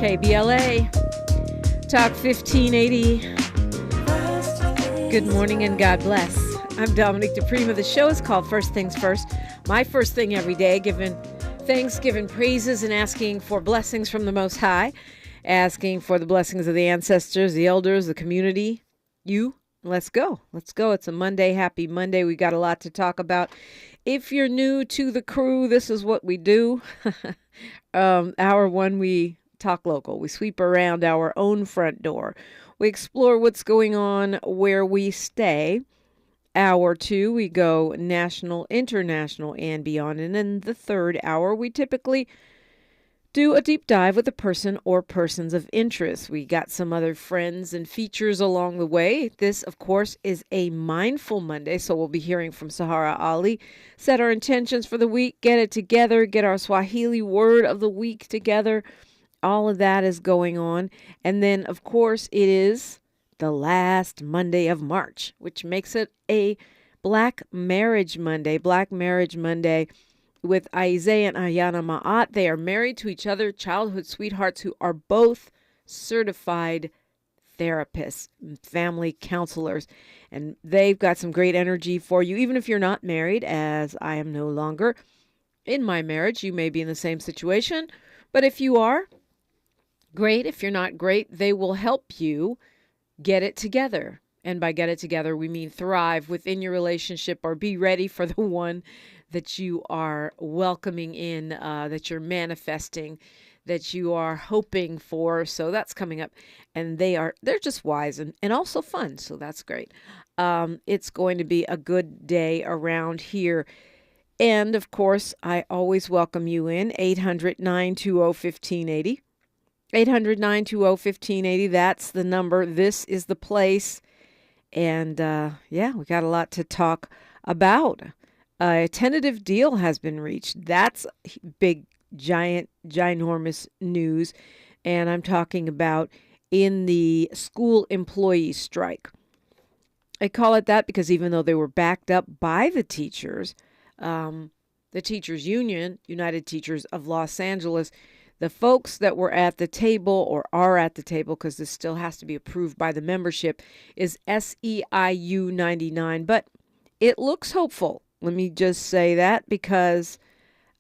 KBLA, Talk 1580. Good morning and God bless. I'm Dominique DiPrima. The show is called First Things First. My first thing every day, giving thanks, giving praises, and asking for blessings from the Most High. Asking for the blessings of the ancestors, the elders, the community, you. Let's go. Let's go. It's a Monday. Happy Monday. We got a lot to talk about. If you're new to the crew, this is what we do. Hour one, we talk local. We sweep around our own front door. We explore what's going on where we stay. Hour two, we go national, international, and beyond. And in the third hour, we typically do a deep dive with a person or persons of interest. We got some other friends and features along the way. This, of course, is a Mindful Monday, so we'll be hearing from Sahara Ali. Set our intentions for the week, get it together, get our Swahili word of the week together. All of that is going on. And then, of course, it is the last Monday of March, which makes it a Black Marriage Monday. Black Marriage Monday with Isaiah and Ayana Ma'at. They are married to each other, childhood sweethearts who are both certified therapists, family counselors. And they've got some great energy for you, even if you're not married, as I am no longer in my marriage. You may be in the same situation, but if you are, great. If you're not, great. They will help you get it together. And by get it together, we mean thrive within your relationship or be ready for the one that you are welcoming in, that you're manifesting, that you are hoping for. So that's coming up. And they're just wise and also fun. So that's great. It's going to be a good day around here. And of course, I always welcome you in 800-920-1580. 800-920-1580. That's the number. This is the place. And we got a lot to talk about. A tentative deal has been reached. That's big, ginormous news. And I'm talking about in the school employee strike. I call it that because even though they were backed up by the teachers union, United Teachers of Los Angeles, the folks that were at the table or are at the table, because this still has to be approved by the membership, is SEIU 99. But it looks hopeful. Let me just say that because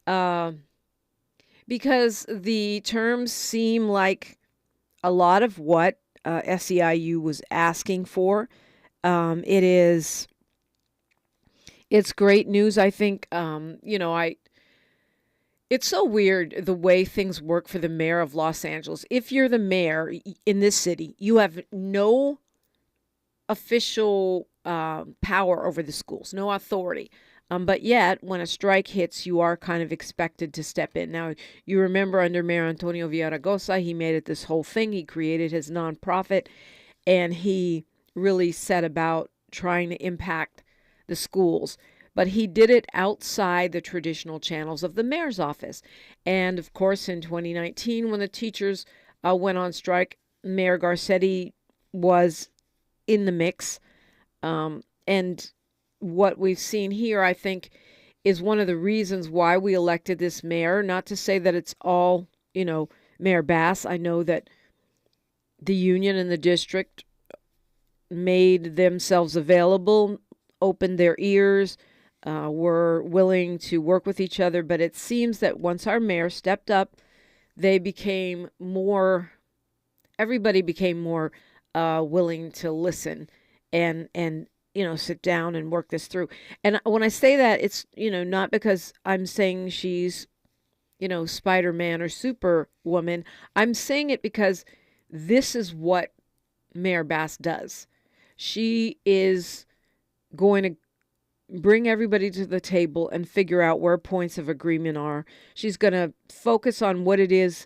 the terms seem like a lot of what SEIU was asking for. It's great news. I think, it's so weird the way things work for the mayor of Los Angeles. If you're the mayor in this city, you have no official power over the schools, no authority. But yet, when a strike hits, you are kind of expected to step in. Now, you remember under Mayor Antonio Villaraigosa, he made it this whole thing. He created his nonprofit, and he really set about trying to impact the schools. But he did it outside the traditional channels of the mayor's office. And, of course, in 2019, when the teachers went on strike, Mayor Garcetti was in the mix. And what we've seen here, I think, is one of the reasons why we elected this mayor. Not to say that it's all, Mayor Bass. I know that the union and the district made themselves available, opened their ears, were willing to work with each other. But it seems that once our mayor stepped up, everybody became more willing to listen and sit down and work this through. And when I say that, it's, not because I'm saying she's, Spider-Man or Superwoman. I'm saying it because this is what Mayor Bass does. She is going to bring everybody to the table and figure out where points of agreement are. She's going to focus on what it is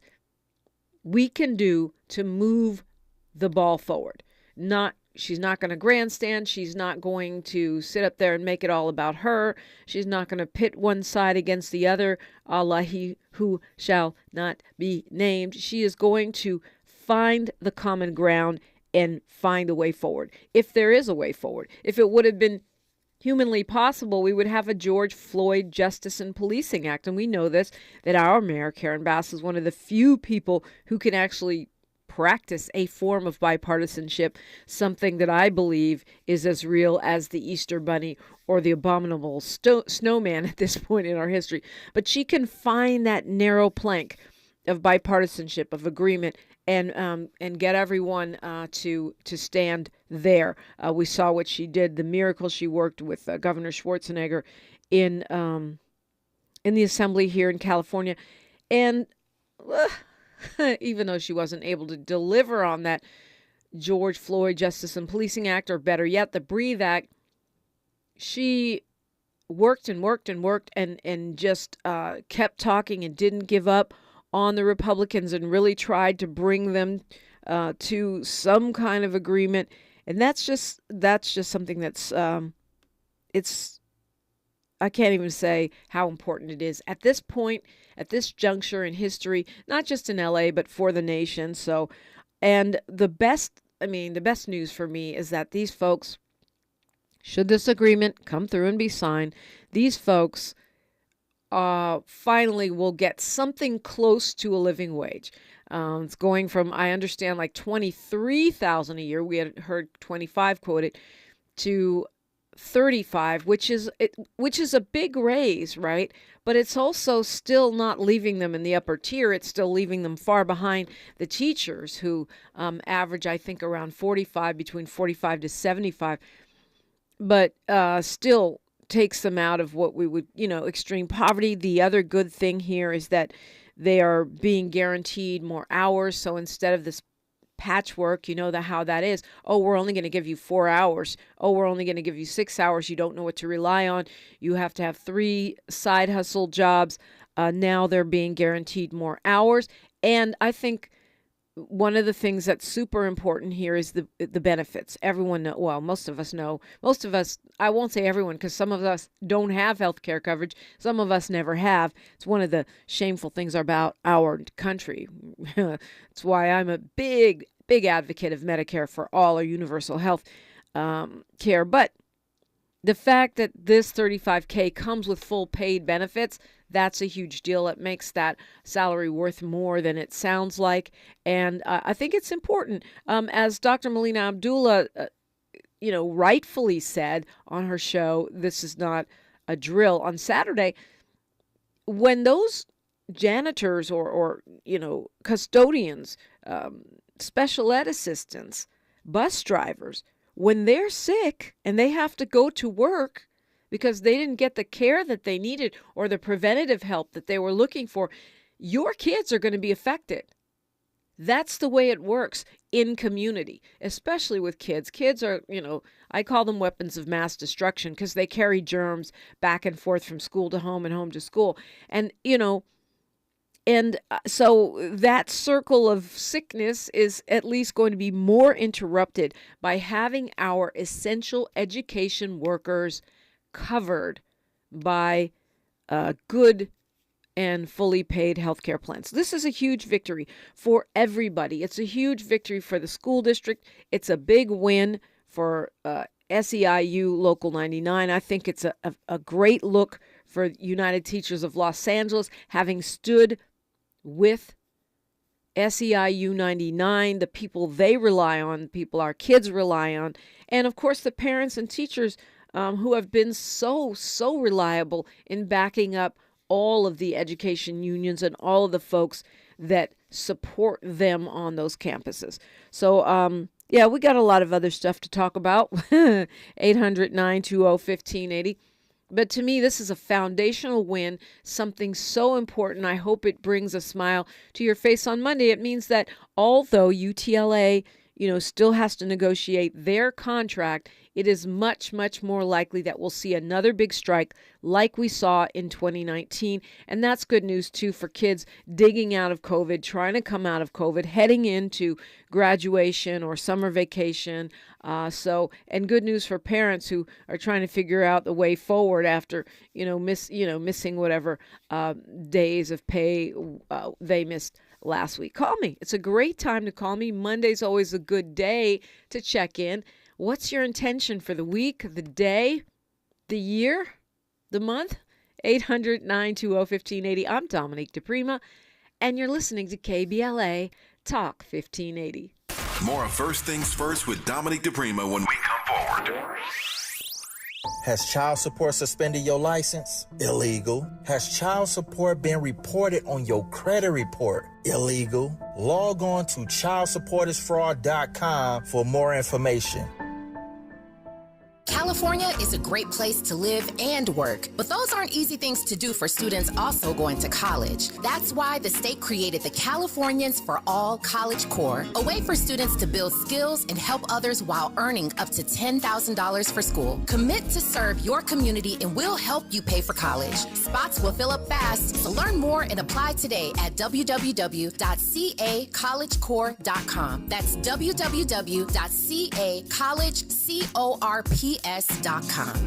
we can do to move the ball forward. She's not going to grandstand. She's not going to sit up there and make it all about her. She's not going to pit one side against the other, a la he who shall not be named. She is going to find the common ground and find a way forward. If there is a way forward. If it would have been humanly possible, we would have a George Floyd Justice and Policing Act. And we know this, that our mayor, Karen Bass, is one of the few people who can actually practice a form of bipartisanship, something that I believe is as real as the Easter Bunny or the abominable snowman at this point in our history. But she can find that narrow plank of bipartisanship, of agreement, and get everyone to stand there. We saw what she did, the miracle she worked with Governor Schwarzenegger in the assembly here in California, and even though she wasn't able to deliver on that George Floyd Justice and Policing Act, or better yet, the Breathe Act, she worked and worked and worked and just kept talking and didn't give up on the Republicans and really tried to bring them to some kind of agreement. And that's just something that's I can't even say how important it is at this point, at this juncture in history, not just in LA, but for the nation. So, and the best news for me is that these folks, should this agreement come through and be signed, these folks finally will get something close to a living wage. It's going from, I understand, like $23,000 a year. We had heard 25 quoted, to 35, which is a big raise, right? But it's also still not leaving them in the upper tier. It's still leaving them far behind the teachers, who average, I think, around 45, between 45 to 75, but still takes them out of what we would, extreme poverty. The other good thing here is that they are being guaranteed more hours. So instead of this patchwork, how that is. Oh, we're only going to give you 4 hours. Oh, we're only going to give you 6 hours. You don't know what to rely on. You have to have 3 side hustle jobs. Now they're being guaranteed more hours. And I think one of the things that's super important here is the benefits. Everyone know, well, most of us know. Most of us, I won't say everyone, because some of us don't have health care coverage. Some of us never have. It's one of the shameful things about our country. It's why I'm a big advocate of Medicare for all, or universal health care. But the fact that this $35K comes with full paid benefits, that's a huge deal. It makes that salary worth more than it sounds like. And I think it's important. As Dr. Melina Abdullah, rightfully said on her show, This Is Not a Drill, on Saturday, when those janitors or custodians, special ed assistants, bus drivers, when they're sick and they have to go to work because they didn't get the care that they needed or the preventative help that they were looking for, your kids are going to be affected. That's the way it works in community, especially with kids. Kids are, I call them weapons of mass destruction, because they carry germs back and forth from school to home and home to school. And, so that circle of sickness is at least going to be more interrupted by having our essential education workers covered by good and fully paid healthcare plans. This is a huge victory for everybody. It's a huge victory for the school district. It's a big win for SEIU Local 99. I think it's a great look for United Teachers of Los Angeles, having stood with SEIU 99, the people they rely on, people our kids rely on, and of course the parents and teachers who have been so reliable in backing up all of the education unions and all of the folks that support them on those campuses. So, we got a lot of other stuff to talk about. 800-920-1580. But to me, this is a foundational win, something so important. I hope it brings a smile to your face on Monday. It means that although UTLA, still has to negotiate their contract, it is much, much more likely that we'll see another big strike like we saw in 2019. And that's good news, too, for kids digging out of COVID, trying to come out of COVID, heading into graduation or summer vacation. And good news for parents who are trying to figure out the way forward after, missing whatever days of pay they missed last week. Call me. It's a great time to call me. Monday's always a good day to check in. What's your intention for the week, the day? the year, the month, 800-920-1580. I'm Dominique DiPrima, and you're listening to KBLA Talk 1580. More of First Things First with Dominique DiPrima when we come forward. Has child support suspended your license? Illegal. Has child support been reported on your credit report? Illegal. Log on to childsupportisfraud.com for more information. California is a great place to live and work, but those aren't easy things to do for students also going to college. That's why the state created the Californians for All College Corps, a way for students to build skills and help others while earning up to $10,000 for school. Commit to serve your community and we'll help you pay for college. Spots will fill up fast, so learn more and apply today at www.cacollegecorps.com. That's www.cacollegecorps.com.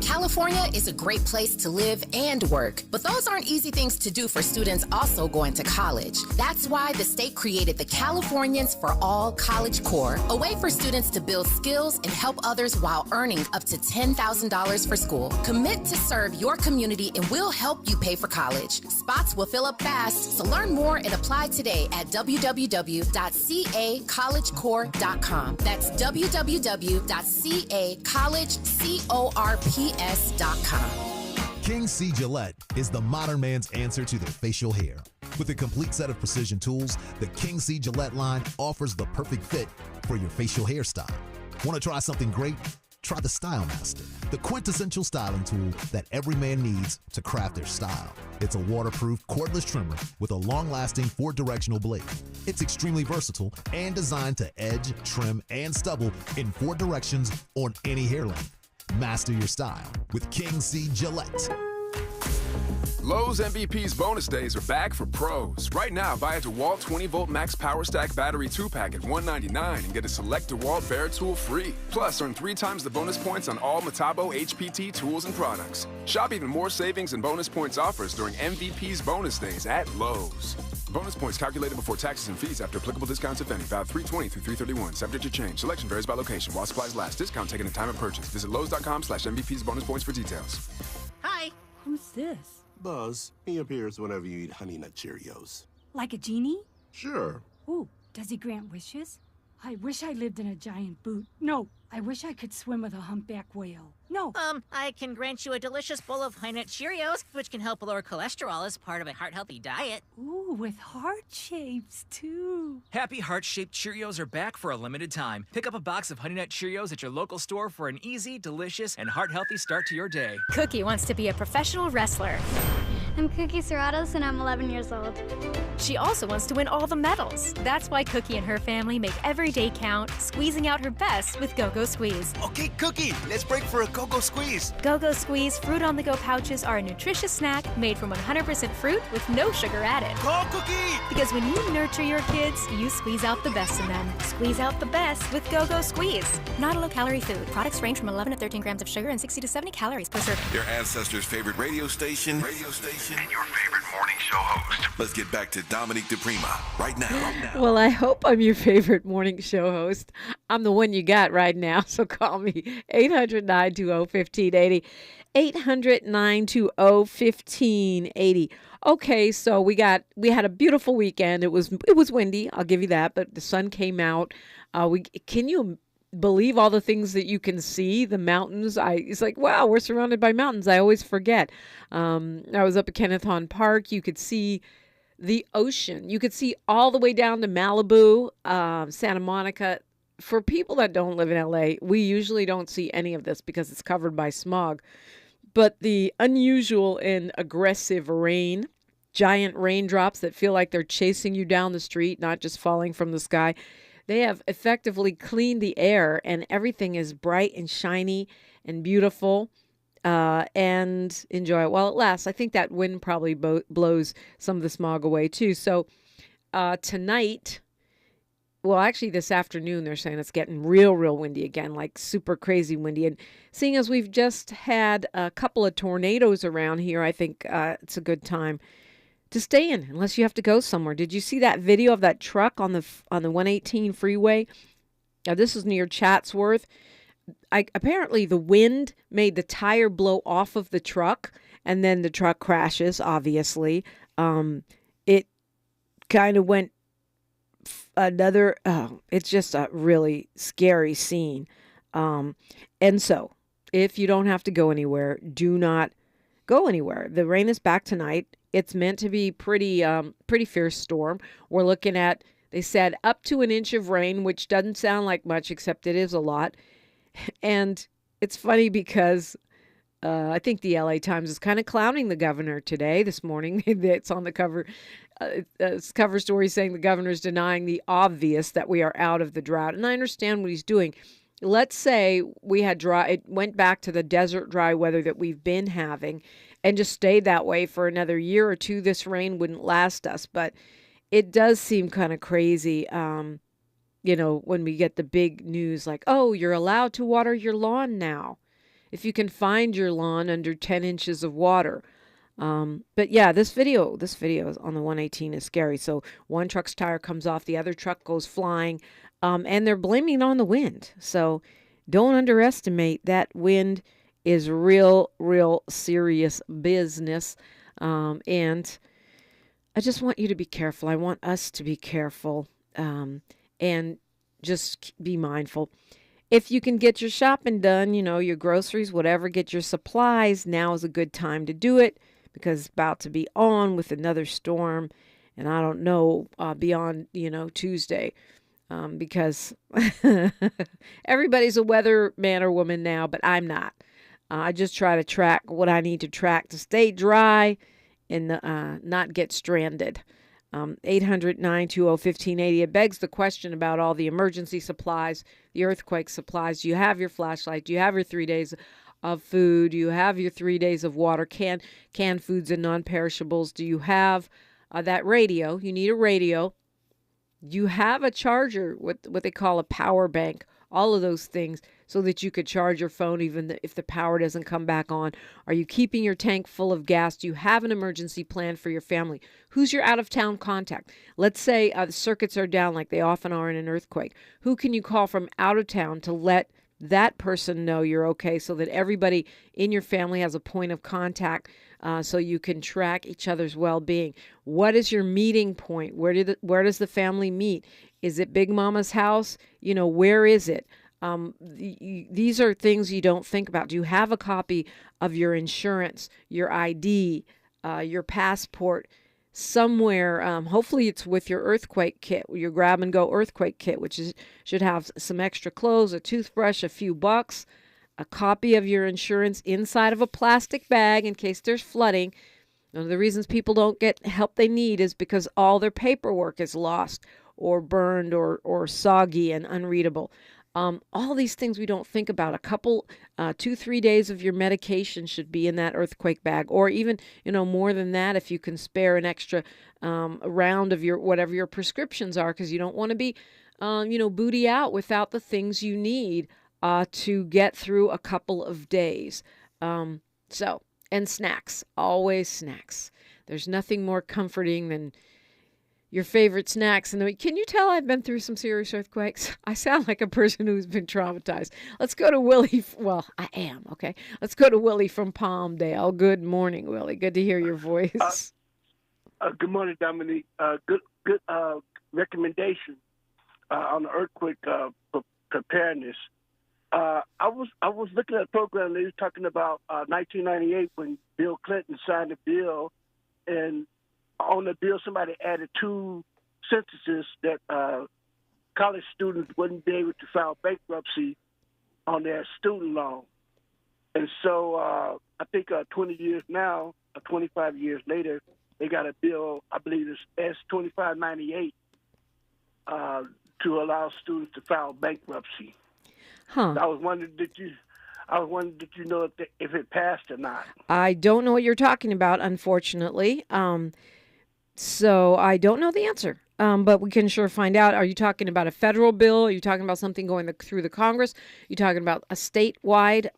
California is a great place to live and work, but those aren't easy things to do for students also going to college. That's why the state created the Californians for All College Corps, a way for students to build skills and help others while earning up to $10,000 for school. Commit to serve your community and we'll help you pay for college. Spots will fill up fast, so learn more and apply today at www.cacollegecorps.com. That's www.cacollegecorps.com. King C. Gillette is the modern man's answer to their facial hair. With a complete set of precision tools, the King C. Gillette line offers the perfect fit for your facial hairstyle. Want to try something great? Try the Style Master, the quintessential styling tool that every man needs to craft their style. It's a waterproof, cordless trimmer with a long-lasting 4-directional blade. It's extremely versatile and designed to edge, trim, and stubble in 4 directions on any hair length. Master your style with King C. Gillette. Lowe's MVP's bonus days are back for pros. Right now, buy a DeWalt 20-volt Max Power Stack Battery 2-pack at $199 and get a select DeWalt Bear tool free. Plus, earn 3 times the bonus points on all Metabo HPT tools and products. Shop even more savings and bonus points offers during MVP's bonus days at Lowe's. Bonus points calculated before taxes and fees after applicable discounts, if any. Valid 3/20 through 3/31. Subject to change. Selection varies by location. While supplies last. Discount taken at time of purchase. Visit Lowes.com/MVP's bonus points for details. Hi. Who's this? Buzz. He appears whenever you eat Honey Nut Cheerios. Like a genie? Sure. Ooh, does he grant wishes? I wish I lived in a giant boot. No, I wish I could swim with a humpback whale. No. I can grant you a delicious bowl of Honey Nut Cheerios, which can help lower cholesterol as part of a heart-healthy diet. Ooh, with heart shapes, too. Happy heart-shaped Cheerios are back for a limited time. Pick up a box of Honey Nut Cheerios at your local store for an easy, delicious, and heart-healthy start to your day. Cookie wants to be a professional wrestler. I'm Cookie Serratos, and I'm 11 years old. She also wants to win all the medals. That's why Cookie and her family make every day count, squeezing out her best with Go-Go Squeeze. Okay, Cookie, let's break for a Go-Go Squeeze. Go-Go Squeeze Fruit on the Go pouches are a nutritious snack made from 100% fruit with no sugar added. Go, Cookie! Because when you nurture your kids, you squeeze out the best in them. Squeeze out the best with Go-Go Squeeze. Not a low-calorie food. Products range from 11 to 13 grams of sugar and 60 to 70 calories per serving. Your ancestors' favorite radio station, and your favorite morning show host. Let's get back to Dominique DiPrima right now. Well, I hope I'm your favorite morning show host. I'm the one you got right now, so call me 800-920-1580. 800-920-1580. Okay, so we had a beautiful weekend. It was windy, I'll give you that, but the sun came out. Can you believe all the things that you can see? The mountains. It's like, wow, we're surrounded by mountains. I always forget. I was up at Kenneth Hahn Park. You could see the ocean. You could see all the way down to Malibu, Santa Monica. For people that don't live in LA, we usually don't see any of this because it's covered by smog. But the unusual and aggressive rain, giant raindrops that feel like they're chasing you down the street, not just falling from the sky. They have effectively cleaned the air, and everything is bright and shiny and beautiful, and enjoy it while it lasts. I think that wind probably blows some of the smog away, too. So tonight, well, actually this afternoon, they're saying it's getting real windy again, like super crazy windy. And seeing as we've just had a couple of tornadoes around here, I think it's a good time to stay in unless you have to go somewhere. Did you see that video of that truck on the 118 freeway? Now, this is near Chatsworth. apparently the wind made the tire blow off of the truck, and then the truck crashes, obviously. It kind of went it's just a really scary scene. And so, if you don't have to go anywhere, do not go anywhere. The rain is back tonight. It's meant to be pretty fierce storm. We're looking at, they said, up to an inch of rain, which doesn't sound like much, except it is a lot. And it's funny because I think the LA Times is kind of clowning the governor today, this morning. It's on the cover. Cover story saying the governor's denying the obvious that we are out of the drought. And I understand what he's doing. Let's say we had it went back to the desert dry weather that we've been having and just stayed that way for another year or two. This rain wouldn't last us, but it does seem kind of crazy, when we get the big news like, oh, you're allowed to water your lawn now if you can find your lawn under 10 inches of water. But yeah, this video is on the 118 is scary. So one truck's tire comes off, the other truck goes flying, and they're blaming it on the wind. So don't underestimate that. Wind is real serious business. And I just want you to be careful. I want us to be careful, and just be mindful. If you can get your shopping done, your groceries, whatever, get your supplies, now is a good time to do it, because it's about to be on with another storm. And I don't know beyond, Tuesday, because everybody's a weatherman or woman now, but I'm not. I just try to track what I need to track to stay dry and not get stranded. 800-920-1580. It begs the question about all the emergency supplies, the earthquake supplies. Do you have your flashlight? Do you have your 3 days of food? Do you have your 3 days of water, canned foods and non-perishables? Do you have that radio? You need a radio. You have a charger, what they call a power bank, all of those things, so that you could charge your phone even if the power doesn't come back on. Are you keeping your tank full of gas? Do you have an emergency plan for your family? Who's your out-of-town contact? Let's say the circuits are down like they often are in an earthquake. Who can you call from out of town to let that person know you're okay, so that everybody in your family has a point of contact, so you can track each other's well-being? What is your meeting point? Where does the family meet? Is it Big Mama's house? Where is it? These are things you don't think about. Do you have a copy of your insurance, your ID, your passport somewhere? Hopefully it's with your earthquake kit, your grab-and-go earthquake kit, which should have some extra clothes, a toothbrush, a few bucks, a copy of your insurance inside of a plastic bag in case there's flooding. One of the reasons people don't get help they need is because all their paperwork is lost or burned or soggy and unreadable. All these things we don't think about. A couple, 2-3 days of your medication should be in that earthquake bag, or even, more than that if you can spare an extra round of your whatever your prescriptions are, because you don't want to be, booty out without the things you need to get through a couple of days. And snacks, always snacks. There's nothing more comforting than your favorite snacks. And can you tell I've been through some serious earthquakes? I sound like a person who's been traumatized. Let's go to Willie. Well, I am, okay. Let's go to Willie from Palmdale. Good morning, Willie. Good to hear your voice. Good morning, Dominique. Good recommendation on the earthquake preparedness. I was looking at a program they were talking about 1998 when Bill Clinton signed a bill, and on the bill, somebody added 2 sentences that college students wouldn't be able to file bankruptcy on their student loan. And so I think 20 years now, 25 years later, they got a bill, I believe it's S-2598, to allow students to file bankruptcy. Huh. I was wondering, did you know if it passed or not? I don't know what you're talking about, unfortunately. So I don't know the answer, but we can sure find out. Are you talking about a federal bill? Are you talking about something going through the Congress? Are you talking about a statewide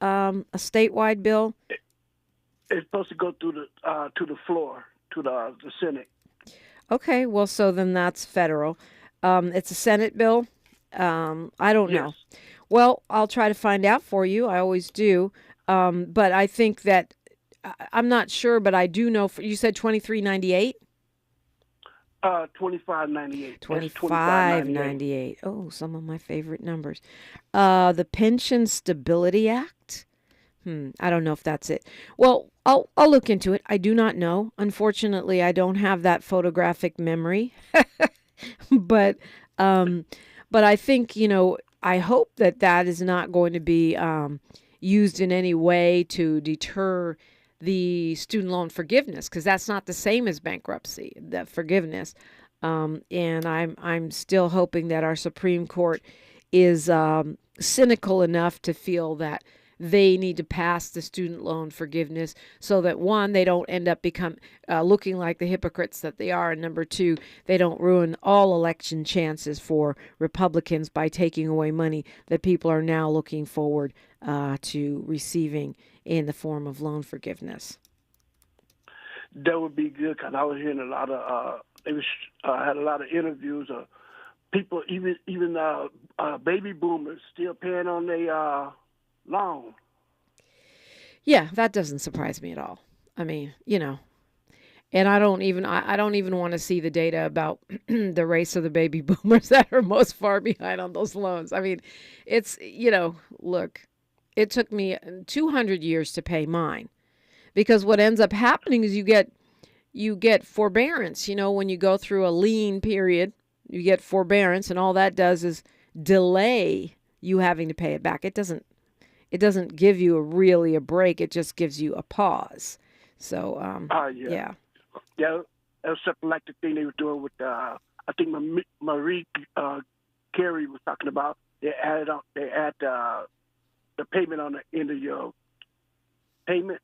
bill? It's supposed to go through to the floor, to the Senate. Okay, well, so then that's federal. It's a Senate bill. I don't know. Well, I'll try to find out for you. I always do. But I think that I'm not sure, but I do know. You said 2398. 2598. 2598. Oh, some of my favorite numbers. The Pension Stability Act. I don't know if that's it. Well, I'll look into it. I do not know. Unfortunately, I don't have that photographic memory. But I think, I hope that is not going to be used in any way to deter the student loan forgiveness, because that's not the same as bankruptcy, the forgiveness. And I'm still hoping that our Supreme Court is cynical enough to feel that they need to pass the student loan forgiveness so that, one, they don't end up looking like the hypocrites that they are, and number two, they don't ruin all election chances for Republicans by taking away money that people are now looking forward to receiving in the form of loan forgiveness. That would be good, because I was hearing a lot of had a lot of interviews of people, even baby boomers, still paying on their loan. Yeah, that doesn't surprise me at all. I mean, and I don't even want to see the data about the race of the baby boomers that are most far behind on those loans. I mean, it's, look, it took me 200 years to pay mine, because what ends up happening is you get forbearance. When you go through a lien period, you get forbearance, and all that does is delay you having to pay it back. It doesn't give you really a break. It just gives you a pause. So, yeah. Yeah, that was something like the thing they were doing with, I think Marie Carey was talking about. They add the payment on the end of your payment,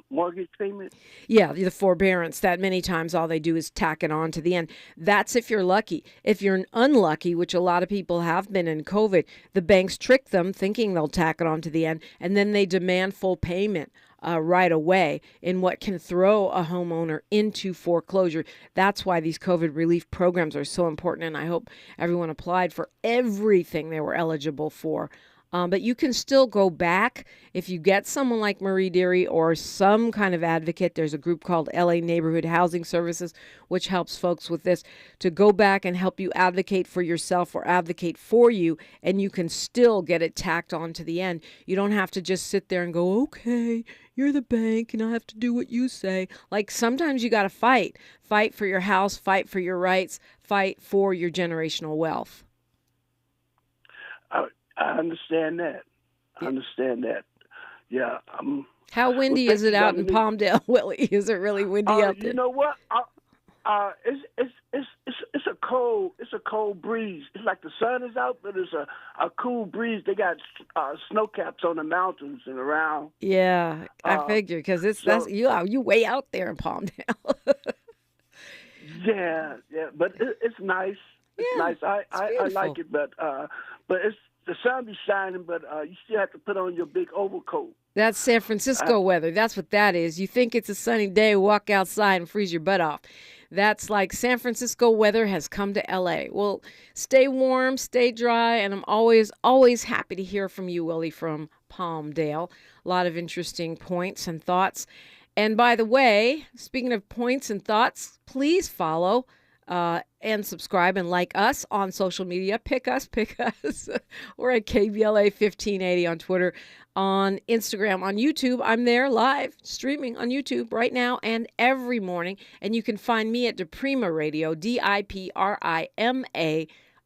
mortgage payment. Yeah, the forbearance, that many times all they do is tack it on to the end. That's if you're lucky. If you're unlucky, which a lot of people have been in COVID, the banks trick them thinking they'll tack it on to the end, and then they demand full payment right away in what can throw a homeowner into foreclosure. That's why these COVID relief programs are so important, and I hope everyone applied for everything they were eligible for. But you can still go back if you get someone like Marie Deary or some kind of advocate. There's a group called LA Neighborhood Housing Services, which helps folks with this, to go back and help you advocate for yourself or advocate for you, and you can still get it tacked on to the end. You don't have to just sit there and go, okay, you're the bank and I have to do what you say. Like, sometimes you got to fight for your house, fight for your rights, fight for your generational wealth. I understand that. Yeah. How windy is it out in Palmdale, Willie? Is it really windy out there? You know what? It's a cold breeze. It's like the sun is out, but it's a cool breeze. They got snow caps on the mountains and around. Yeah, I figure, because you way out there in Palmdale. yeah, but it's nice. It's nice. I like it, but it's. The sun be shining, but you still have to put on your big overcoat. That's San Francisco weather. That's what that is. You think it's a sunny day, walk outside and freeze your butt off. That's like San Francisco weather has come to LA. Well, stay warm, stay dry, and I'm always happy to hear from you, Willie, from Palmdale. A lot of interesting points and thoughts. And by the way, speaking of points and thoughts, please follow and subscribe and like us on social media. Pick us. We're at KBLA 1580 on Twitter, on Instagram, on YouTube. I'm there live streaming on YouTube right now and every morning. And you can find me at DiPrima Radio, DiPrima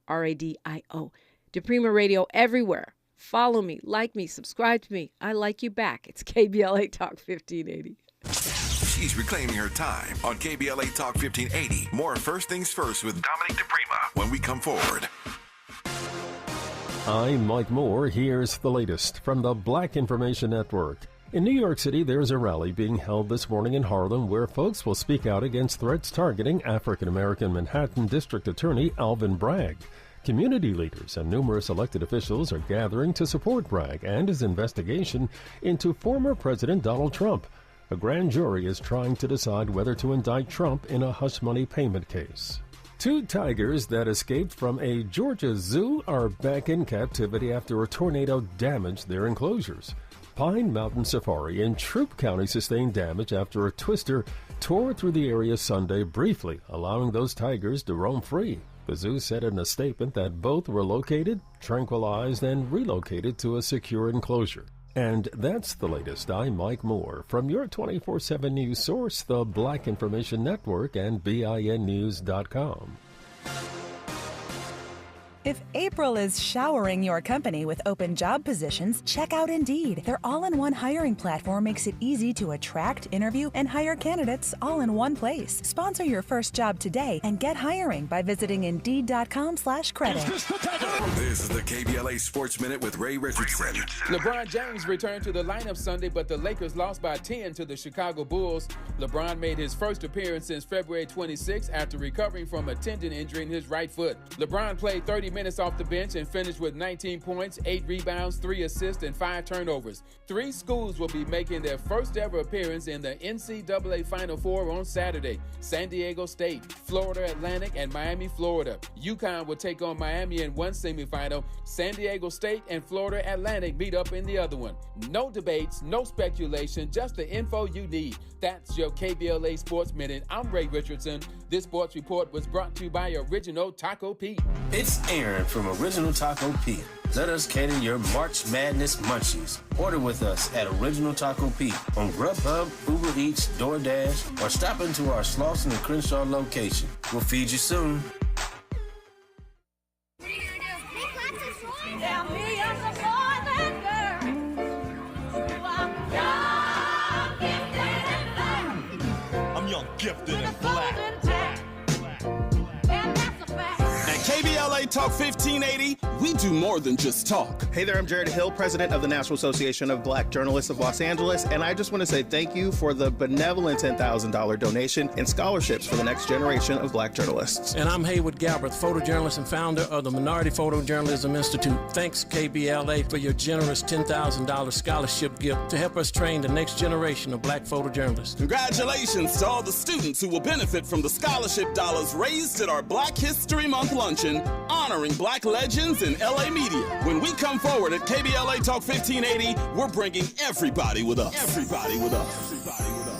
Radio. DiPrima Radio everywhere. Follow me, like me, subscribe to me. I like you back. It's KBLA Talk 1580. She's reclaiming her time on KBLA Talk 1580. More First Things First with Dominique DiPrima when we come forward. I'm Mike Moore. Here's the latest from the Black Information Network. In New York City, there's a rally being held this morning in Harlem where folks will speak out against threats targeting African-American Manhattan District Attorney Alvin Bragg. Community leaders and numerous elected officials are gathering to support Bragg and his investigation into former President Donald Trump. A grand jury is trying to decide whether to indict Trump in a hush money payment case. Two tigers that escaped from a Georgia zoo are back in captivity after a tornado damaged their enclosures. Pine Mountain Safari in Troup County sustained damage after a twister tore through the area Sunday briefly, allowing those tigers to roam free. The zoo said in a statement that both were located, tranquilized, and relocated to a secure enclosure. And that's the latest. I'm Mike Moore from your 24/7 news source, the Black Information Network and BINnews.com. If April is showering your company with open job positions, check out Indeed. Their all-in-one hiring platform makes it easy to attract, interview, and hire candidates all in one place. Sponsor your first job today and get hiring by visiting Indeed.com/credit. This is the KBLA Sports Minute with Ray Richardson. LeBron James returned to the lineup Sunday, but the Lakers lost by 10 to the Chicago Bulls. LeBron made his first appearance since February 26 after recovering from a tendon injury in his right foot. LeBron played 30 minutes off the bench and finished with 19 points, 8 rebounds, 3 assists, and 5 turnovers. 3 schools will be making their first ever appearance in the NCAA Final Four on Saturday. San Diego State, Florida Atlantic, and Miami, Florida. UConn will take on Miami in one semifinal. San Diego State and Florida Atlantic meet up in the other one. No debates, no speculation, just the info you need. That's your KBLA Sports Minute. I'm Ray Richardson. This sports report was brought to you by Original Taco Pete. It's Aaron from Original Taco Pete. Let us cater your March Madness munchies. Order with us at Original Taco Pete on Grubhub, Uber Eats, DoorDash, or stop into our Slauson and Crenshaw location. We'll feed you soon. I'm young, gifted, and black. KBLA Talk 1580, we do more than just talk. Hey there, I'm Jared Hill, president of the National Association of Black Journalists of Los Angeles, and I just want to say thank you for the benevolent $10,000 donation and scholarships for the next generation of black journalists. And I'm Haywood Galbraith, photojournalist and founder of the Minority Photojournalism Institute. Thanks, KBLA, for your generous $10,000 scholarship gift to help us train the next generation of black photojournalists. Congratulations to all the students who will benefit from the scholarship dollars raised at our Black History Month luncheon, honoring black legends in LA media. When we come forward at KBLA Talk 1580, we're bringing everybody with us. Everybody with us. Everybody with us.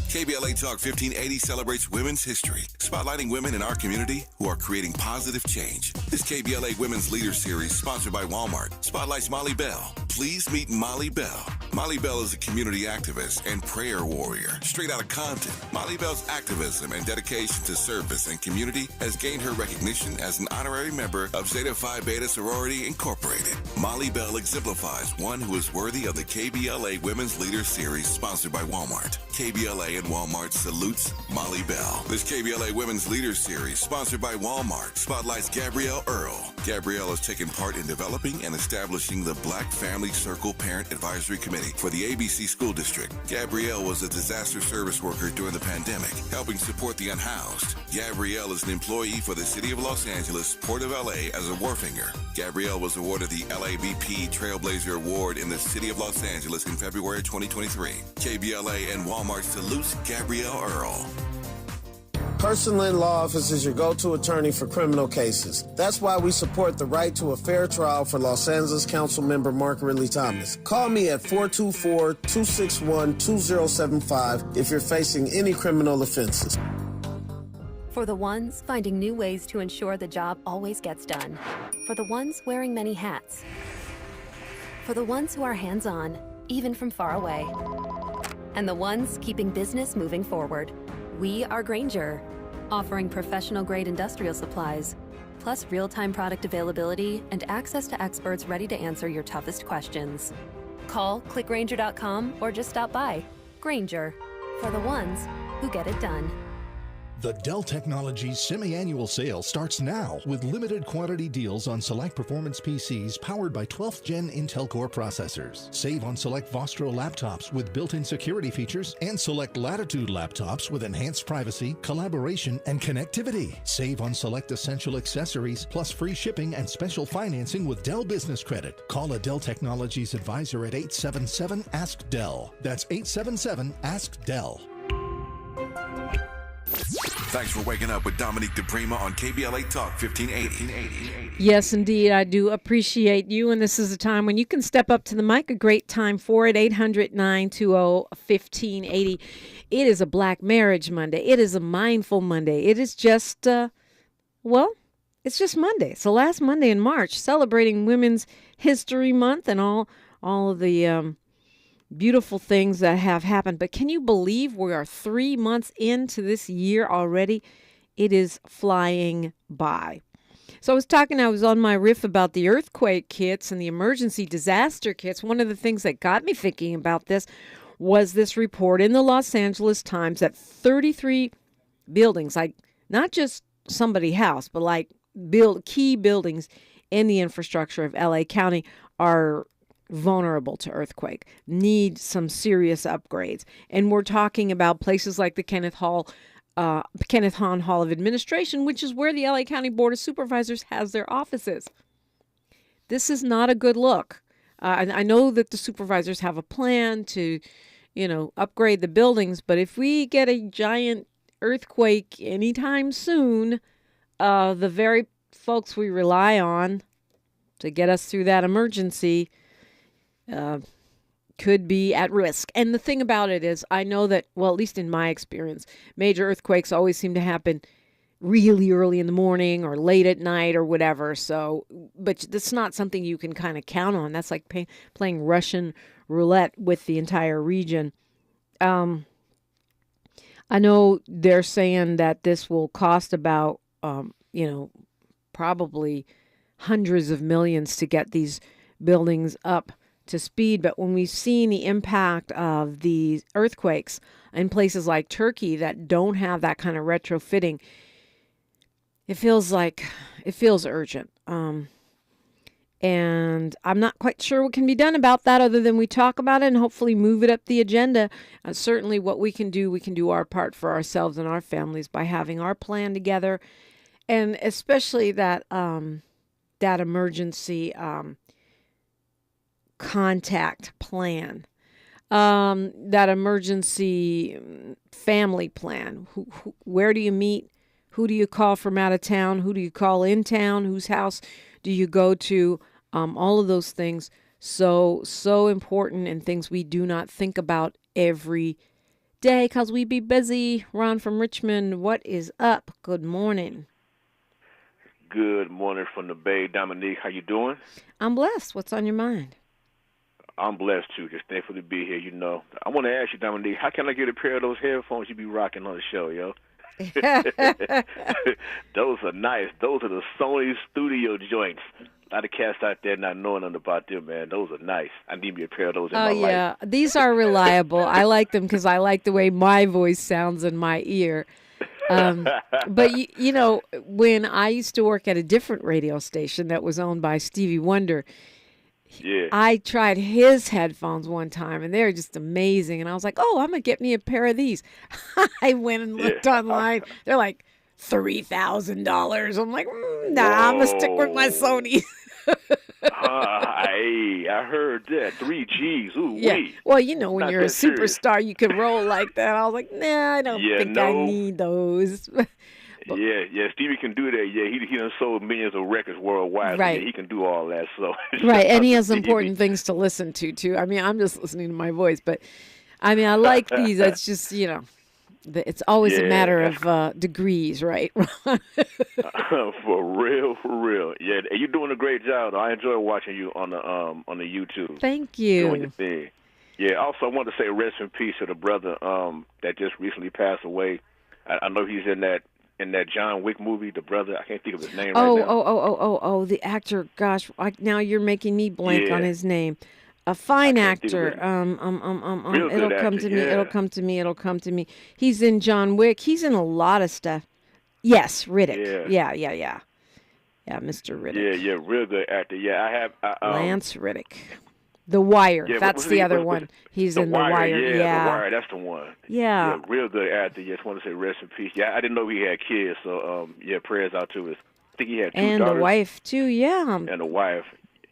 KBLA Talk 1580 celebrates women's history, spotlighting women in our community who are creating positive change. This KBLA Women's Leader Series, sponsored by Walmart, spotlights Molly Bell. Please meet Molly Bell. Molly Bell is a community activist and prayer warrior. Straight out of Compton, Molly Bell's activism and dedication to service and community has gained her recognition as an honorary member of Zeta Phi Beta Sorority Incorporated. Molly Bell exemplifies one who is worthy of the KBLA Women's Leader Series, sponsored by Walmart. KBLA and Walmart salutes Molly Bell. This KBLA Women's Leader Series, sponsored by Walmart, spotlights Gabrielle Earl. Gabrielle has taken part in developing and establishing the Black Family Circle Parent Advisory Committee for the ABC School District. Gabrielle was a disaster service worker during the pandemic, helping support the unhoused. Gabrielle is an employee for the City of Los Angeles, Port of LA as a wharfinger. Gabrielle was awarded the LABP Trailblazer Award in the City of Los Angeles in February 2023. KBLA and Walmart salutes Gabrielle Earl. Personal in law office is your go-to attorney for criminal cases. That's why we support the right to a fair trial for Los Angeles Council Member Mark Ridley Thomas. Call me at 424-261-2075 if you're facing any criminal offenses. For the ones finding new ways to ensure the job always gets done. For the ones wearing many hats. For the ones who are hands-on, even from far away. And the ones keeping business moving forward. We are Grainger, offering professional-grade industrial supplies, plus real-time product availability and access to experts ready to answer your toughest questions. Call, click Grainger.com, or just stop by. Grainger, for the ones who get it done. The Dell Technologies semi-annual sale starts now with limited quantity deals on select performance PCs powered by 12th Gen Intel Core processors. Save on select Vostro laptops with built-in security features and select Latitude laptops with enhanced privacy, collaboration, and connectivity. Save on select essential accessories plus free shipping and special financing with Dell Business Credit. Call a Dell Technologies advisor at 877-ASK-DELL. That's 877-ASK-DELL. Thanks for waking up with Dominique DiPrima on KBLA Talk 1580. Yes, indeed. I do appreciate you. And this is a time when you can step up to the mic. A great time for it. 800-920-1580. It is a Black Marriage Monday. It is a Mindful Monday. It is just, it's just Monday. It's the last Monday in March, celebrating Women's History Month and all of the beautiful things that have happened. But can you believe we are 3 months into this year already? It is flying by. So I was on my riff about the earthquake kits and the emergency disaster kits. One of the things that got me thinking about this was this report in the Los Angeles Times that 33 buildings, like not just somebody's house, but like key buildings in the infrastructure of LA County are vulnerable to earthquake, need some serious upgrades. And we're talking about places like the Kenneth Hahn Hall of Administration, which is where the LA County Board of Supervisors has their offices. This is not a good look. I know that the supervisors have a plan to, upgrade the buildings, but if we get a giant earthquake anytime soon, the very folks we rely on to get us through that emergency could be at risk. And the thing about it is, I know that, well, at least in my experience, major earthquakes always seem to happen really early in the morning or late at night or whatever. So, but that's not something you can kind of count on. That's like playing Russian roulette with the entire region. I know they're saying that this will cost about, probably hundreds of millions to get these buildings up to speed. But when we've seen the impact of these earthquakes in places like Turkey that don't have that kind of retrofitting, it feels urgent. And I'm not quite sure what can be done about that other than we talk about it and hopefully move it up the agenda. Certainly what we can do our part for ourselves and our families by having our plan together, and especially that emergency contact plan, that emergency family plan. Where do you meet? Who do you call from out of town? Who do you call in town? Whose house do you go to? All of those things, so important, and things we do not think about every day because we be busy. Ron from Richmond, what is up? Good morning. Good morning from the Bay. Dominique, how you doing? I'm blessed. What's on your mind? I'm blessed, too. Just thankful to be here, I want to ask you, Dominique, how can I get a pair of those headphones you be rocking on the show, yo? Those are nice. Those are the Sony studio joints. A lot of cats out there not knowing nothing about them, man. Those are nice. I need me a pair of those in my life. Oh, yeah. These are reliable. I like them because I like the way my voice sounds in my ear. But, when I used to work at a different radio station that was owned by Stevie Wonder, yeah, I tried his headphones one time, and they're just amazing. And I was like, oh, I'm going to get me a pair of these. I went and looked online. They're like $3,000. I'm like, nah, I'm going to stick with my Sony. I heard that. 3 Gs. Ooh, yeah. wait. Well, when you're a superstar, you can roll like that. I was like, nah, I don't think I need those. Yeah, Stevie can do that. Yeah, he done sold millions of records worldwide. Right. So yeah, he can do all that. So right, and he has important things to listen to, too. I mean, I'm just listening to my voice, but, I like these. It's just, it's always a matter of degrees, right? For real. Yeah, you're doing a great job. I enjoy watching you on the YouTube. Thank you. Doing your thing. Yeah, also, I want to say rest in peace to the brother that just recently passed away. I know he's in that John Wick movie, the brother. I can't think of his name right now. Oh, the actor. Gosh, now you're making me blank on his name. A fine actor. It'll come to me. He's in John Wick. He's in a lot of stuff. Yes, Riddick. Yeah, Mr. Riddick. Yeah, real good actor. Yeah, I have Lance Riddick. The Wire. That's the other one. He's in The Wire. Yeah, The Wire. That's the one. Yeah. Real good actor. Just want to say rest in peace. Yeah, I didn't know he had kids, so prayers out to his. I think he had 2 daughters. And the wife too. Yeah. And the wife.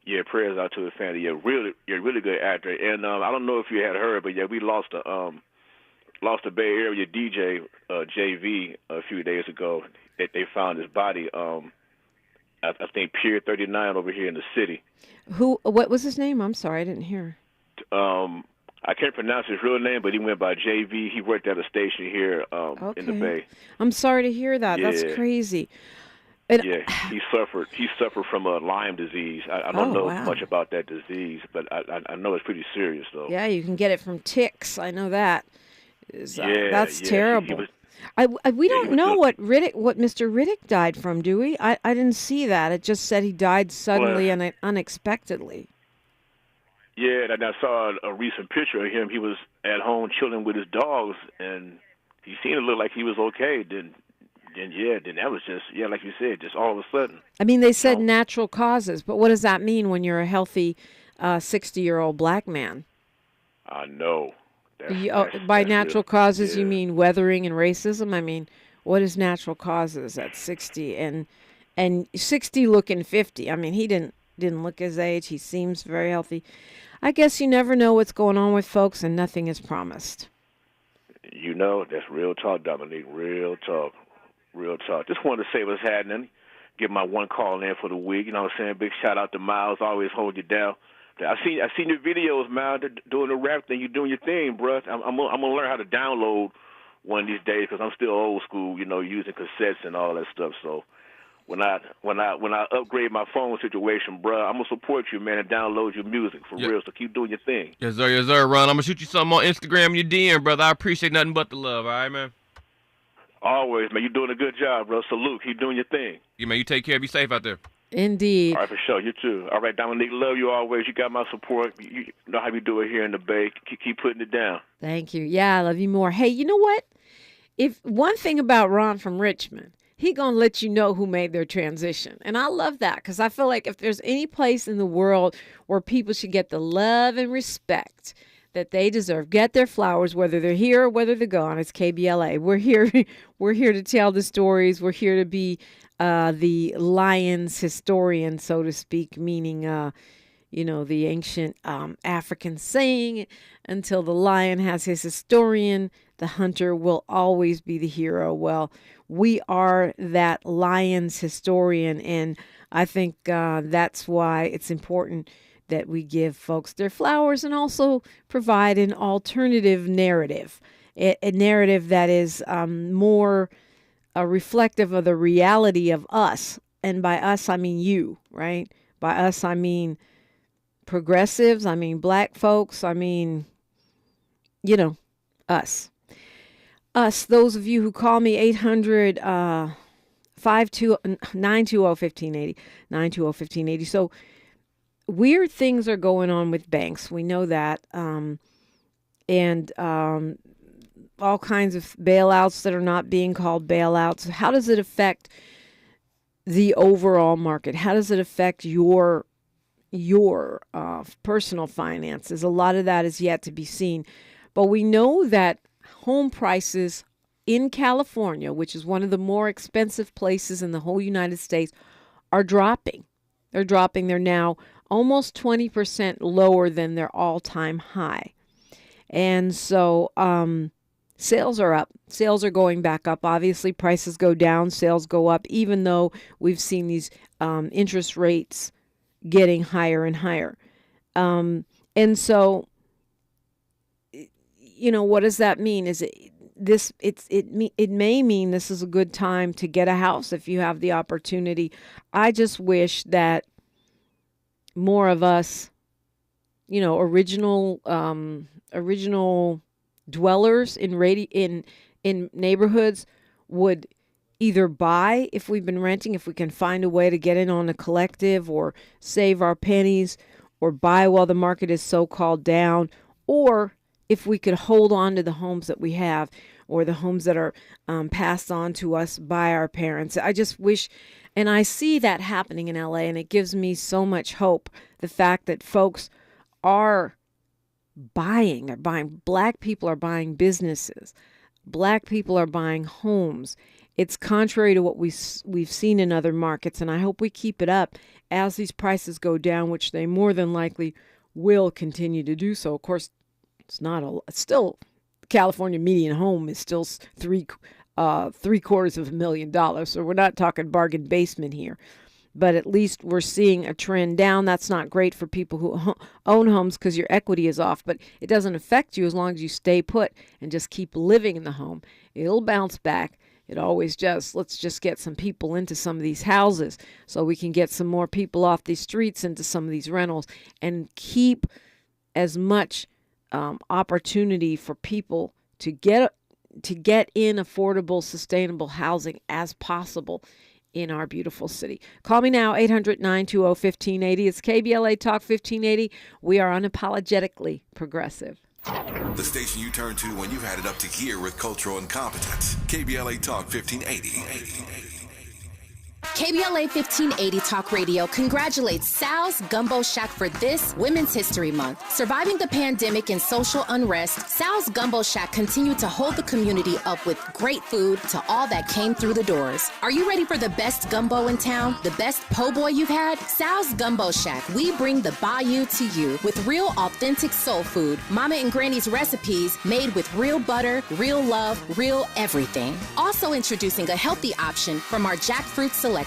Yeah, prayers out to his family. Yeah, really good actor. And I don't know if you had heard, but we lost a lost a Bay Area DJ, JV, a few days ago. They found his body. I think Pier 39 over here in the city. What was his name? I'm sorry, I didn't hear. I can't pronounce his real name, but he went by JV. He worked at a station here in the Bay. I'm sorry to hear that. Yeah. That's crazy. He suffered from Lyme disease. I don't know much about that disease, but I know it's pretty serious, though. Yeah, you can get it from ticks. I know that. That's terrible. We don't know what Mr. Riddick died from, do we? I didn't see that. It just said he died suddenly and unexpectedly. Yeah, and I saw a recent picture of him. He was at home chilling with his dogs, and he seemed to look like he was okay. Then that was just, like you said, just all of a sudden. I mean, they said natural causes, but what does that mean when you're a healthy 60-year-old black man? I know. By natural causes, you mean weathering and racism? I mean, what is natural causes at 60 and 60 looking 50? I mean, he didn't look his age. He seems very healthy. I guess you never know what's going on with folks, and nothing is promised. You know, that's real talk, Dominique. Real talk. Just wanted to say what's happening. Give my one call in for the week. You know what I'm saying? Big shout out to Miles. Always hold you down. I seen your videos, man. Doing the rap thing. You doing your thing, bro. I'm gonna learn how to download one of these days because I'm still old school. You know, using cassettes and all that stuff. So when I upgrade my phone situation, bro, I'm gonna support you, man, and download your music for real. So keep doing your thing. Yes, sir, Ron. I'm gonna shoot you something on Instagram and your DM, brother. I appreciate nothing but the love. All right, man. Always, man. You're doing a good job, bro. Salute. Keep doing your thing. Yeah, man. You take care. Be safe out there. Indeed. All right, for sure. You too. All right, Dominique, love you always. You got my support. You know how we do it here in the Bay. Keep putting it down. Thank you. Yeah, I love you more. Hey, you know what? If one thing about Ron from Richmond, he gonna let you know who made their transition. And I love that because I feel like if there's any place in the world where people should get the love and respect that they deserve, get their flowers, whether they're here or whether they're gone, it's KBLA. We're here to tell the stories. We're here to be the lion's historian, so to speak, meaning, the ancient African saying, until the lion has his historian, the hunter will always be the hero. Well, we are that lion's historian, and I think that's why it's important that we give folks their flowers and also provide an alternative narrative, a narrative that is more reflective of the reality of us. And by us, I mean you, right? By us, I mean progressives. I mean black folks. I mean, us. Us, those of you who call me 800 920-1580, 920-1580. So weird things are going on with banks. We know that. And all kinds of bailouts that are not being called bailouts. How does it affect the overall market? How does it affect your personal finances? A lot of that is yet to be seen. But we know that home prices in California, which is one of the more expensive places in the whole United States, are dropping. They're dropping. They're now almost 20% lower than their all-time high. And so sales are up. Sales are going back up. Obviously, prices go down, sales go up, even though we've seen these interest rates getting higher and higher. And so, what does that mean? It may mean this is a good time to get a house if you have the opportunity. I just wish that more of us, original dwellers in neighborhoods would either buy if we've been renting, if we can find a way to get in on a collective or save our pennies, or buy while the market is so-called down, or if we could hold on to the homes that we have or the homes that are passed on to us by our parents. I just wish, and I see that happening in LA, and it gives me so much hope, the fact that folks are buying. They're buying. Black people are buying businesses. Black people are buying homes. It's contrary to what we've seen in other markets, and I hope we keep it up as these prices go down, which they more than likely will continue to do so. Of course, it's still California median home is still $750,000. So we're not talking bargain basement here. But at least we're seeing a trend down. That's not great for people who own homes because your equity is off. But it doesn't affect you as long as you stay put and just keep living in the home. It'll bounce back. It always does. Let's just get some people into some of these houses so we can get some more people off these streets into some of these rentals and keep as much opportunity for people to get in affordable, sustainable housing as possible in our beautiful city. Call me now, 800-920-1580. It's KBLA Talk 1580. We are unapologetically progressive. The station you turn to when you've had it up to gear with cultural incompetence. KBLA Talk 1580. KBLA 1580 Talk Radio congratulates Sal's Gumbo Shack for this Women's History Month. Surviving the pandemic and social unrest, Sal's Gumbo Shack continued to hold the community up with great food to all that came through the doors. Are you ready for the best gumbo in town? The best po' boy you've had? Sal's Gumbo Shack. We bring the bayou to you with real authentic soul food. Mama and Granny's recipes made with real butter, real love, real everything. Also introducing a healthy option from our jackfruit selection.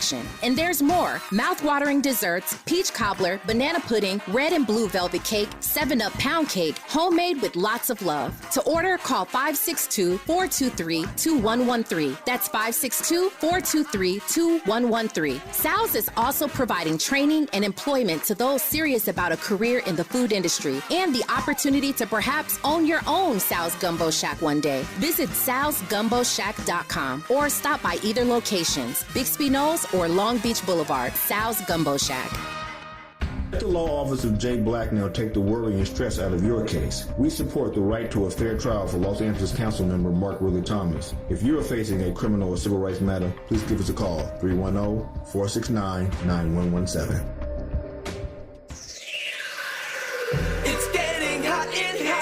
And there's more. Mouth-watering desserts, peach cobbler, banana pudding, red and blue velvet cake, 7-Up pound cake, homemade with lots of love. To order, call 562-423-2113. That's 562-423-2113. Sal's is also providing training and employment to those serious about a career in the food industry and the opportunity to perhaps own your own Sal's Gumbo Shack one day. Visit salsgumboshack.com or stop by either locations, Bixby Knolls or Long Beach Boulevard. Sal's Gumbo Shack. Let the law office of Jay Blacknell take the worry and stress out of your case. We support the right to a fair trial for Los Angeles Council Member Mark Ridley Thomas. If you are facing a criminal or civil rights matter, please give us a call, 310-469-9117. It's getting hot in here.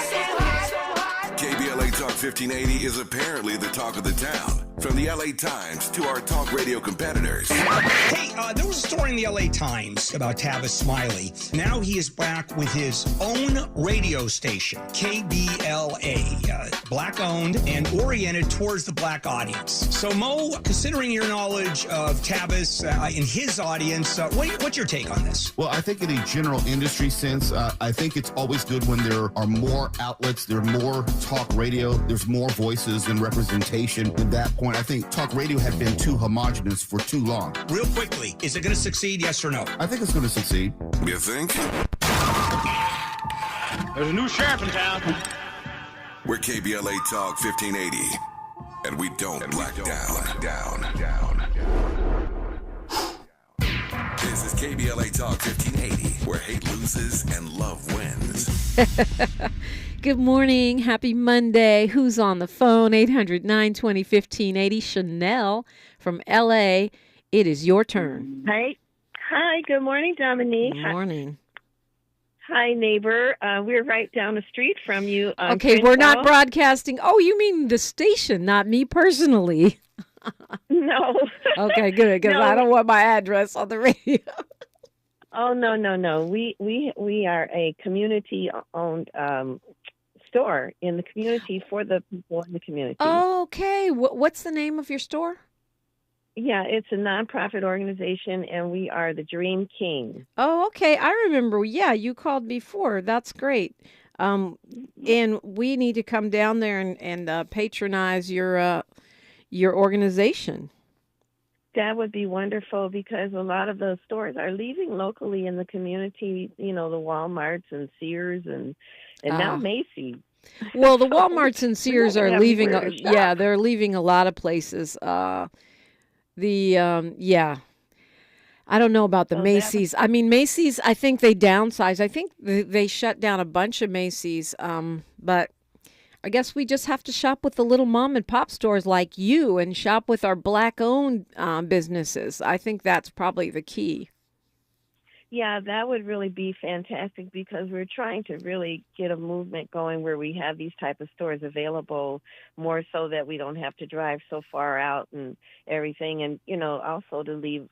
KBLA Talk 1580 is apparently the talk of the town. From the LA Times to our talk radio competitors. Hey, there was a story in the LA Times about Tavis Smiley. Now he is back with his own radio station, KBLA, black-owned and oriented towards the black audience. So, Mo, considering your knowledge of Tavis and his audience, what's your take on this? Well, I think in a general industry sense, I think it's always good when there are more outlets, there are more talk radio, there's more voices and representation. At that point, I think talk radio had been too homogenous for too long. Real quickly, is it going to succeed, yes or no? I think it's going to succeed. You think? There's a new sheriff in town. We're KBLA Talk 1580, and we don't black down. This is KBLA Talk 1580, where hate loses and love wins. Good morning. Happy Monday. Who's on the phone? 800-920-1580. Chanel from LA. It is your turn. Hi. Hi. Good morning, Dominique. Good morning. Hi, neighbor. We're right down the street from you. Okay, we're not broadcasting. Oh, you mean the station, not me personally. No. Okay, good, because I don't want my address on the radio. Oh, no. We are a community-owned store in the community for the people in the community. Okay. What's the name of your store? Yeah, it's a nonprofit organization, and we are the Dream King. Oh, okay. I remember. Yeah, you called before. That's great. And we need to come down there and patronize your organization. That would be wonderful, because a lot of those stores are leaving locally in the community, the Walmarts and Sears and now Macy's. Well, the Walmarts and Sears are leaving. Yeah, they're leaving a lot of places. I don't know about the Macy's. I mean, Macy's, I think they downsized. I think they shut down a bunch of Macy's, but I guess we just have to shop with the little mom and pop stores like you and shop with our black-owned businesses. I think that's probably the key. Yeah, that would really be fantastic, because we're trying to really get a movement going where we have these type of stores available more, so that we don't have to drive so far out and everything. And, also to leave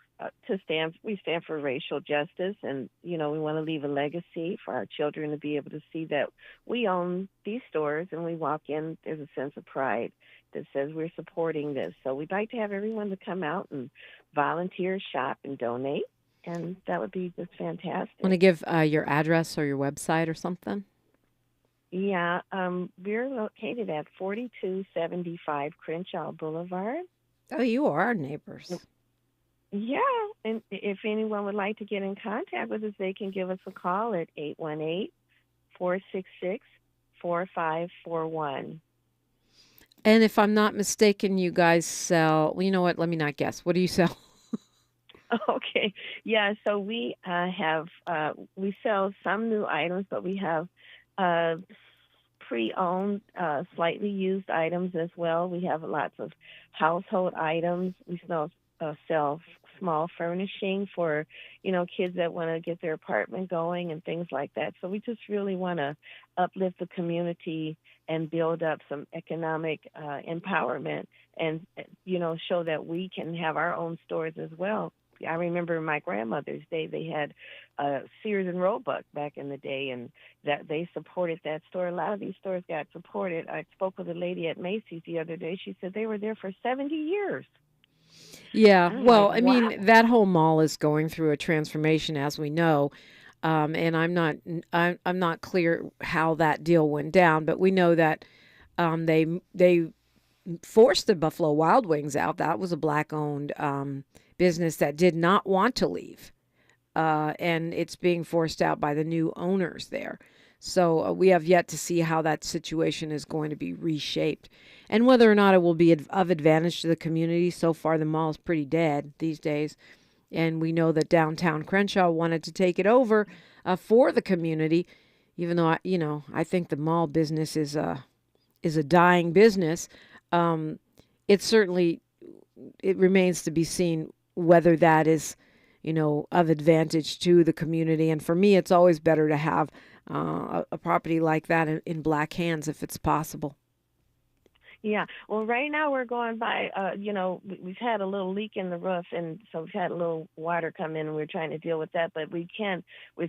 we stand for racial justice, and we want to leave a legacy for our children to be able to see that we own these stores, and we walk in, there's a sense of pride that says we're supporting this. So we'd like to have everyone to come out and volunteer, shop, and donate, and that would be just fantastic. Want to give your address or your website or something? Yeah, we're located at 4275 Crenshaw Boulevard. Oh, you are our neighbors. Yeah, and if anyone would like to get in contact with us, they can give us a call at 818-466-4541. And if I'm not mistaken, you guys sell, well, you know what, let me not guess. What do you sell? Okay, yeah, so we we sell some new items, but we have pre-owned, slightly used items as well. We have lots of household items. We sell small furnishing for, kids that want to get their apartment going and things like that. So we just really want to uplift the community and build up some economic empowerment and, show that we can have our own stores as well. I remember my grandmother's day, they had Sears and Roebuck back in the day, and that they supported that store. A lot of these stores got supported. I spoke with a lady at Macy's the other day. She said they were there for 70 years. Yeah, well, I wow. mean, that whole mall is going through a transformation, as we know, and I'm not clear how that deal went down, but we know that they forced the Buffalo Wild Wings out. That was a black-owned business that did not want to leave, and it's being forced out by the new owners there. So we have yet to see how that situation is going to be reshaped and whether or not it will be of advantage to the community. So far, the mall is pretty dead these days. And we know that downtown Crenshaw wanted to take it over for the community, even though, I think the mall business is a dying business. It remains to be seen whether that is, of advantage to the community. And for me, it's always better to have a property like that in black hands if it's possible. Yeah. Well, right now we're going by, we've had a little leak in the roof, and so we've had a little water come in, and we're trying to deal with that. But we're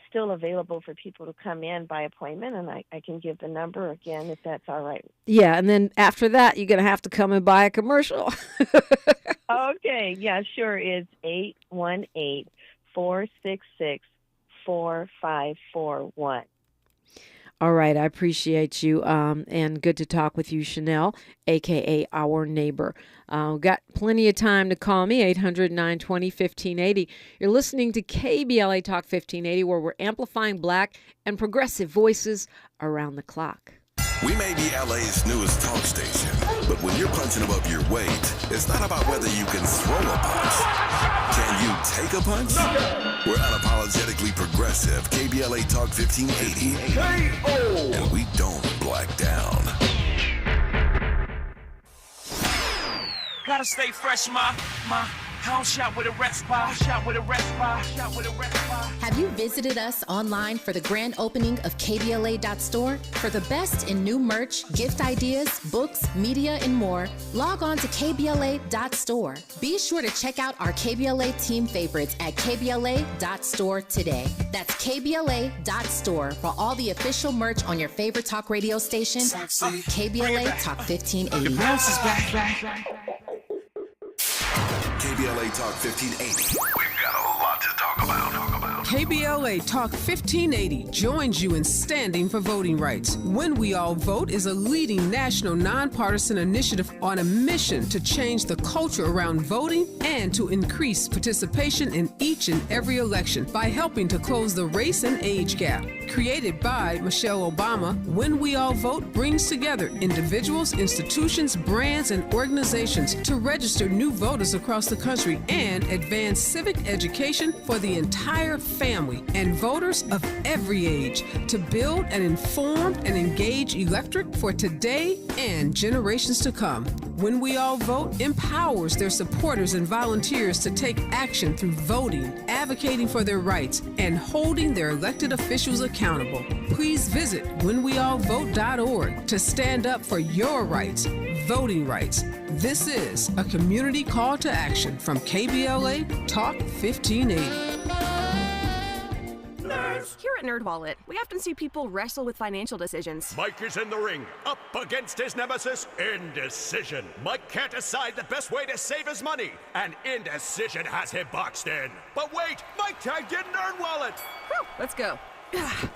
still available for people to come in by appointment, and I can give the number again if that's all right. Yeah, and then after that, you're going to have to come and buy a commercial. Okay. Yeah, sure. It's 818-466-4541. All right, I appreciate you, and good to talk with you, Chanel, a.k.a. our neighbor. Got plenty of time to call me, 800-920-1580. You're listening to KBLA Talk 1580, where we're amplifying black and progressive voices around the clock. We may be LA's newest talk station, but when you're punching above your weight, it's not about whether you can throw a punch. Can you take a punch? We're unapologetically progressive, KBLA Talk 1580. And we don't black down. Gotta stay fresh, my house shot with a rest bar, Have you visited us online for the grand opening of KBLA.store? For the best in new merch, gift ideas, books, media, and more, log on to KBLA.store. Be sure to check out our KBLA team favorites at KBLA.store today. That's KBLA.store for all the official merch on your favorite talk radio station, KBLA Talk 1580. KBLA Talk 1580. We've got a lot to talk about. KBLA Talk 1580 joins you in standing for voting rights. When We All Vote is a leading national nonpartisan initiative on a mission to change the culture around voting and to increase participation in each and every election by helping to close the race and age gap. Created by Michelle Obama, When We All Vote brings together individuals, institutions, brands, and organizations to register new voters across the country and advance civic education for the entire family, and voters of every age to build an informed and engaged electorate for today and generations to come. When We All Vote empowers their supporters and volunteers to take action through voting, advocating for their rights, and holding their elected officials accountable. Please visit whenweallvote.org to stand up for your rights, voting rights. This is a community call to action from KBLA Talk 1580. Here at NerdWallet, we often see people wrestle with financial decisions. Mike is in the ring, up against his nemesis, indecision. Mike can't decide the best way to save his money, and indecision has him boxed in. But wait, Mike tagged in NerdWallet. Whew, let's go.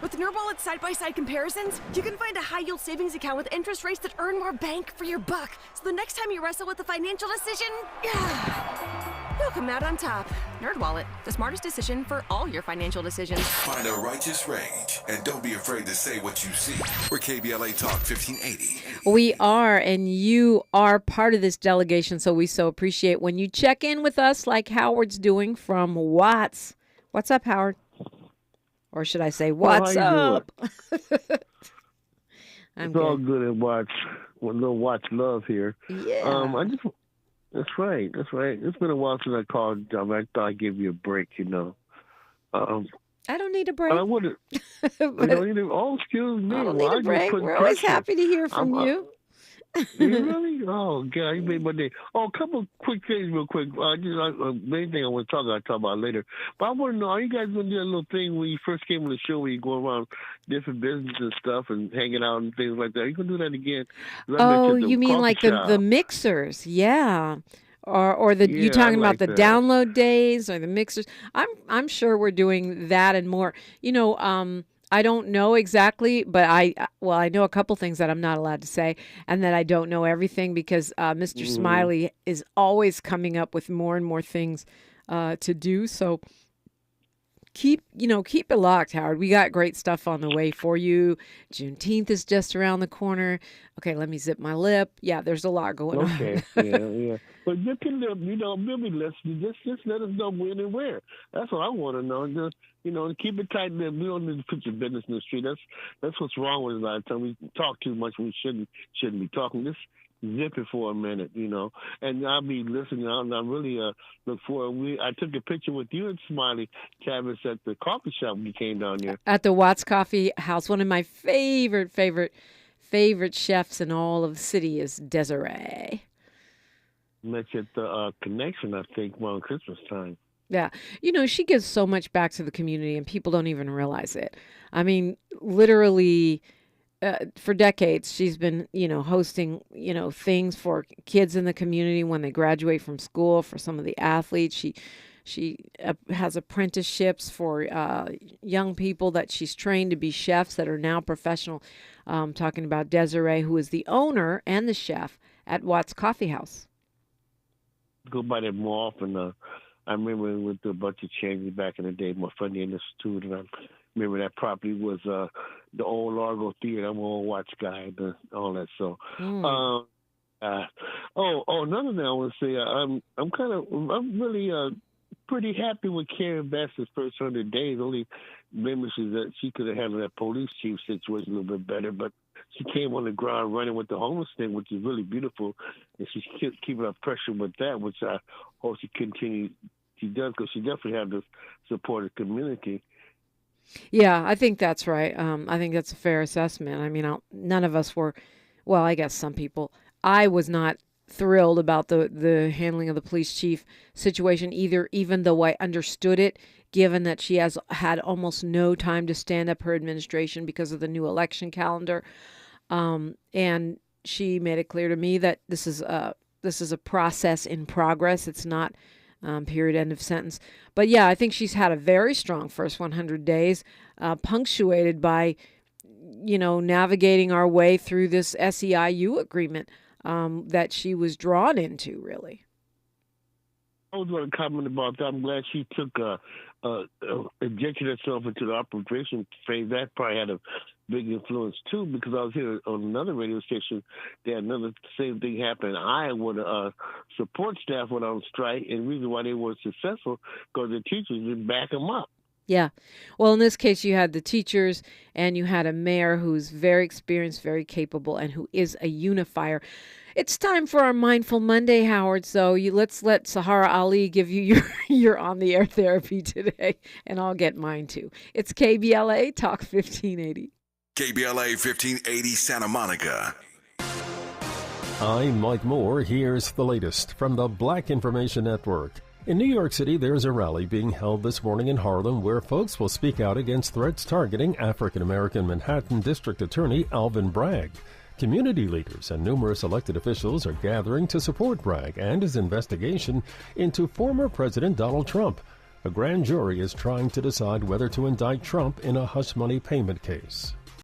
With NerdWallet side-by-side comparisons, you can find a high-yield savings account with interest rates that earn more bank for your buck. So the next time you wrestle with a financial decision, you'll come out on top. NerdWallet, the smartest decision for all your financial decisions. Find a righteous rage, and don't be afraid to say what you see. We're KBLA Talk 1580. We are, and you are part of this delegation, so we so appreciate when you check in with us like Howard's doing from Watts. What's up, Howard? Or should I say, what's up? It's all good at Watts. With little Watts love here. Yeah. That's right. It's been a while since I called. I thought I'd give you a break, you know. I don't need a break. I would. Excuse me. I don't need a break. We're always happy to hear from you. You really? Oh, God, you made my day. Oh, a couple of quick things real quick. Main thing I want to talk about later. But I want to know, are you guys going to do a little thing when you first came on the show where you go around different businesses and stuff and hanging out and things like that? Are you going to do that again? Oh, you mean like the mixers? Yeah. Or the you talking about the download days or the mixers? I'm sure we're doing that and more. You know, I don't know exactly, but I know a couple things that I'm not allowed to say, and that I don't know everything because Mr. Smiley is always coming up with more and more things to do. So keep it locked, Howard. We got great stuff on the way for you. Juneteenth is just around the corner. Okay, let me zip my lip. Yeah, there's a lot going on. Okay, yeah. But you can, we'll be listening. Just let us know when and where. That's what I want to know. Just, keep it tight. We don't need to put your business in the street. That's what's wrong with us a lot of times. We talk too much. We shouldn't be talking. Just zip it for a minute, And I'll be listening. I really look forward. I took a picture with you and Smiley Travis at the coffee shop when you came down there. At the Watts Coffee House. One of my favorite chefs in all of the city is Desiree. Met you at the Connection, I think, around Christmas time. Yeah. She gives so much back to the community, and people don't even realize it. I mean, literally, for decades, she's been, hosting, things for kids in the community when they graduate from school, for some of the athletes. She has apprenticeships for young people that she's trained to be chefs that are now professional. Talking about Desiree, who is the owner and the chef at Watts Coffee House. Go by there more often. I remember we went through a bunch of changes back in the day, my friend in the Institute, and I remember that property was the old Largo Theater. I'm an old Watts guy and all that. So, another thing I want to say, I'm really pretty happy with Karen Bass's first 100 days. Only maybe that she could have handled that police chief situation a little bit better, but she came on the ground running with the homeless thing, which is really beautiful, and she's keeping up pressure with that, which I hope she continues. She does, because she definitely has the support of the community. Yeah, I think that's right. I think that's a fair assessment. I mean, none of us were, well, I guess some people. I was not thrilled about the handling of the police chief situation either, even though I understood it, given that she has had almost no time to stand up her administration because of the new election calendar. And she made it clear to me that this is a process in progress. It's not period, end of sentence. But yeah, I think she's had a very strong first 100 days, punctuated by, navigating our way through this SEIU agreement that she was drawn into, really. I was going to comment about that. I'm glad she took injected herself into the operation phase. That probably had a big influence too, because I was here on another radio station. They had another same thing happen in Iowa. The support staff went on strike, and the reason why they were successful because the teachers didn't back them up. Yeah. Well, in this case, you had the teachers and you had a mayor who's very experienced, very capable, and who is a unifier. It's time for our Mindful Monday, Howard. So let's let Sahara Ali give you your on-the-air therapy today, and I'll get mine too. It's KBLA Talk 1580. KBLA 1580 Santa Monica. I'm Mike Moore. Here's the latest from the Black Information Network. In New York City, there's a rally being held this morning in Harlem where folks will speak out against threats targeting African-American Manhattan District Attorney Alvin Bragg. Community leaders and numerous elected officials are gathering to support Bragg and his investigation into former President Donald Trump. A grand jury is trying to decide whether to indict Trump in a hush money payment case.